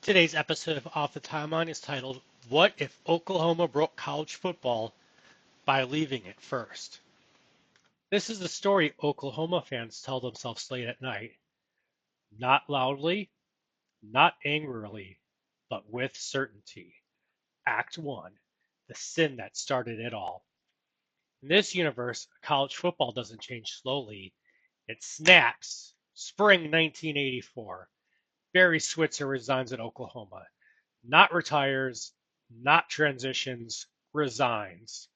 Today's episode of Off the Timeline is titled, What if Oklahoma Broke College Football by Leaving It First? This is the story Oklahoma fans tell themselves late at night, not loudly, not angrily, but with certainty. Act 1, the sin that started it all. In this universe, college football doesn't change slowly, it snaps. Spring 1984. Barry Switzer resigns at Oklahoma. Not retires, not transitions, resigns.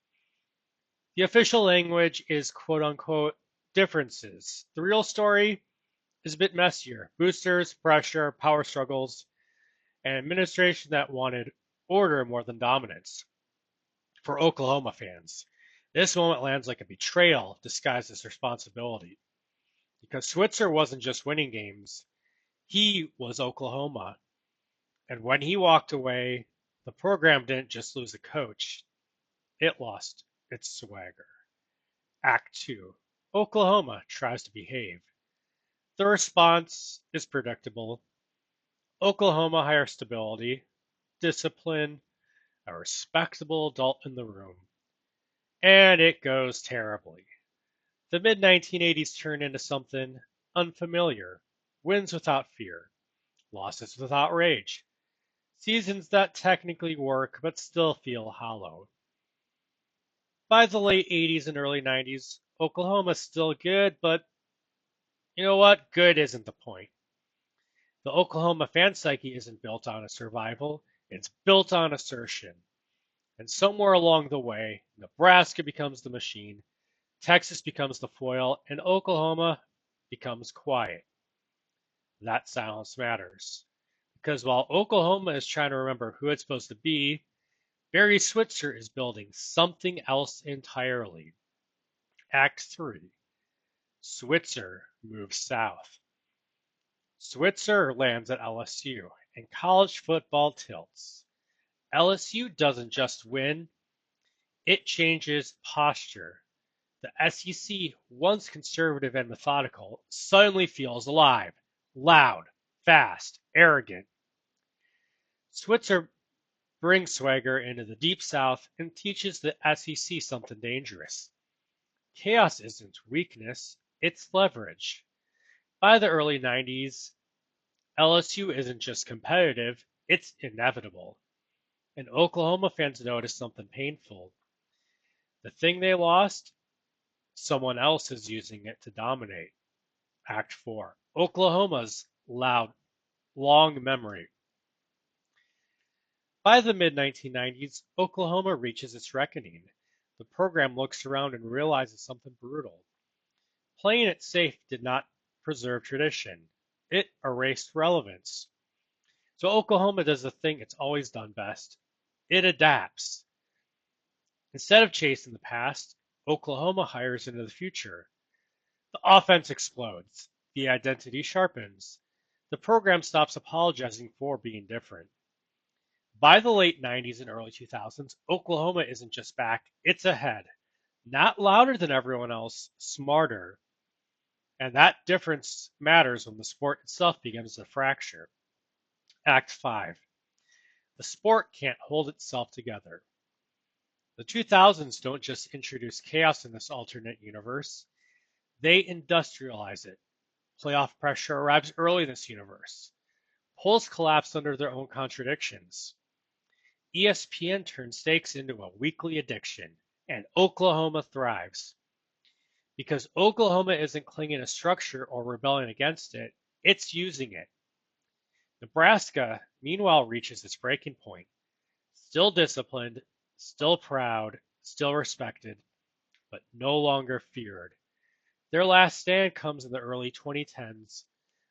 The official language is quote unquote differences. The real story is a bit messier. Boosters, pressure, power struggles, and administration that wanted order more than dominance. For Oklahoma fans, this moment lands like a betrayal disguised as responsibility. Because Switzer wasn't just winning games, he was Oklahoma. And when he walked away, the program didn't just lose a coach, it lost its swagger. Act 2. Oklahoma tries to behave. The response is predictable. Oklahoma hires stability, discipline, a respectable adult in the room. And it goes terribly. The mid 1980s turn into something unfamiliar. Wins without fear, losses without rage. Seasons that technically work but still feel hollow. By the late 80s and early 90s, Oklahoma's still good, but you know what? Good isn't the point. The Oklahoma fan psyche isn't built on a survival, it's built on assertion. And somewhere along the way, Nebraska becomes the machine, Texas becomes the foil, and Oklahoma becomes quiet. That silence matters. Because while Oklahoma is trying to remember who it's supposed to be, Barry Switzer is building something else entirely. Act 3. Switzer moves south. Switzer lands at LSU, and college football tilts. LSU doesn't just win, it changes posture. The SEC, once conservative and methodical, suddenly feels alive, loud, fast, arrogant. Switzer brings swagger into the Deep South and teaches the SEC something dangerous. Chaos isn't weakness, it's leverage. By the early 90s, LSU isn't just competitive, it's inevitable. And Oklahoma fans noticed something painful. The thing they lost, someone else is using it to dominate. Act 4. Oklahoma's loud, long memory. By the mid 1990s, Oklahoma reaches its reckoning. The program looks around and realizes something brutal. Playing it safe did not preserve tradition, it erased relevance. So Oklahoma does the thing it's always done best. It adapts. Instead of chasing the past, Oklahoma hires into the future. The offense explodes. The identity sharpens. The program stops apologizing for being different. By the late 90s and early 2000s, Oklahoma isn't just back, it's ahead. Not louder than everyone else, smarter. And that difference matters when the sport itself begins to fracture. Act 5. The sport can't hold itself together. The 2000s don't just introduce chaos in this alternate universe, they industrialize it. Playoff pressure arrives early in this universe. Polls collapse under their own contradictions. ESPN turns stakes into a weekly addiction, and Oklahoma thrives. Because Oklahoma isn't clinging to structure or rebelling against it, it's using it. Nebraska, meanwhile, reaches its breaking point. Still disciplined, still proud, still respected, but no longer feared. Their last stand comes in the early 2010s,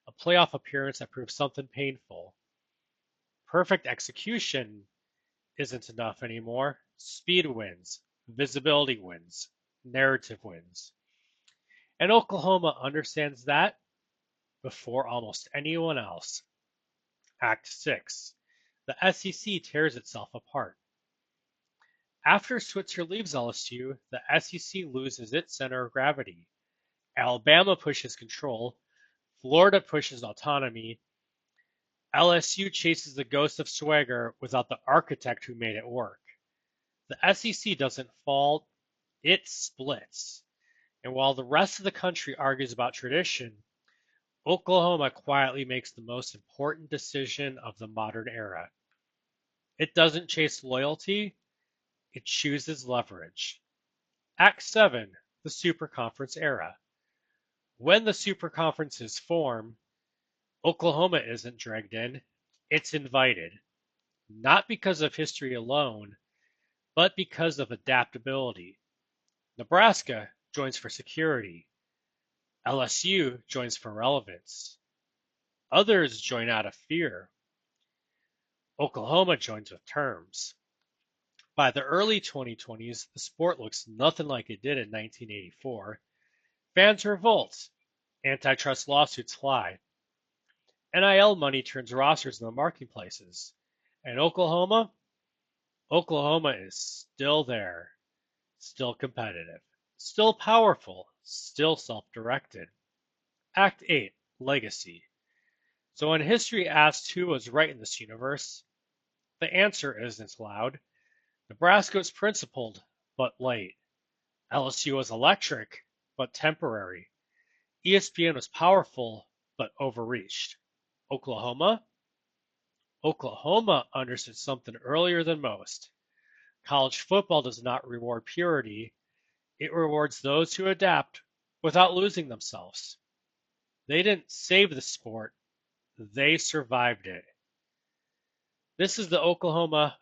a playoff appearance that proves something painful. Perfect execution isn't enough anymore. Speed wins, visibility wins, narrative wins. And Oklahoma understands that before almost anyone else. Act 6. The SEC tears itself apart. After Switzer leaves LSU, the SEC loses its center of gravity. Alabama pushes control, Florida pushes autonomy, LSU chases the ghost of swagger without the architect who made it work. The SEC doesn't fall, it splits. And while the rest of the country argues about tradition, Oklahoma quietly makes the most important decision of the modern era. It doesn't chase loyalty, it chooses leverage. Act 7, the Superconference era. When the Superconferences form, Oklahoma isn't dragged in, it's invited. Not because of history alone, but because of adaptability. Nebraska joins for security. LSU joins for relevance. Others join out of fear. Oklahoma joins with terms. By the early 2020s, the sport looks nothing like it did in 1984. Fans revolt. Antitrust lawsuits fly. NIL money turns rosters into marketplaces. And Oklahoma? Oklahoma is still there, still competitive, still powerful, still self-directed. Act 8, Legacy. So when history asks who was right in this universe, the answer isn't loud. Nebraska was principled, but late. LSU was electric, but temporary. ESPN was powerful, but overreached. Oklahoma? Oklahoma understood something earlier than most. College football does not reward purity, it rewards those who adapt without losing themselves. They didn't save the sport, they survived it. This is the Oklahoma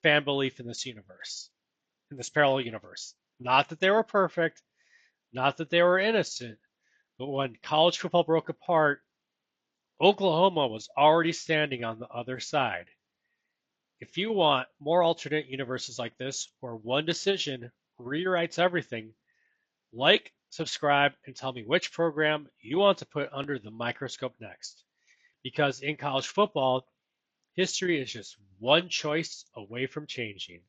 fan belief in this universe, in this parallel universe. Not that they were perfect, not that they were innocent, but when college football broke apart, Oklahoma was already standing on the other side. If you want more alternate universes like this, where one decision rewrites everything, like, subscribe, and tell me which program you want to put under the microscope next. Because in college football, history is just one choice away from changing.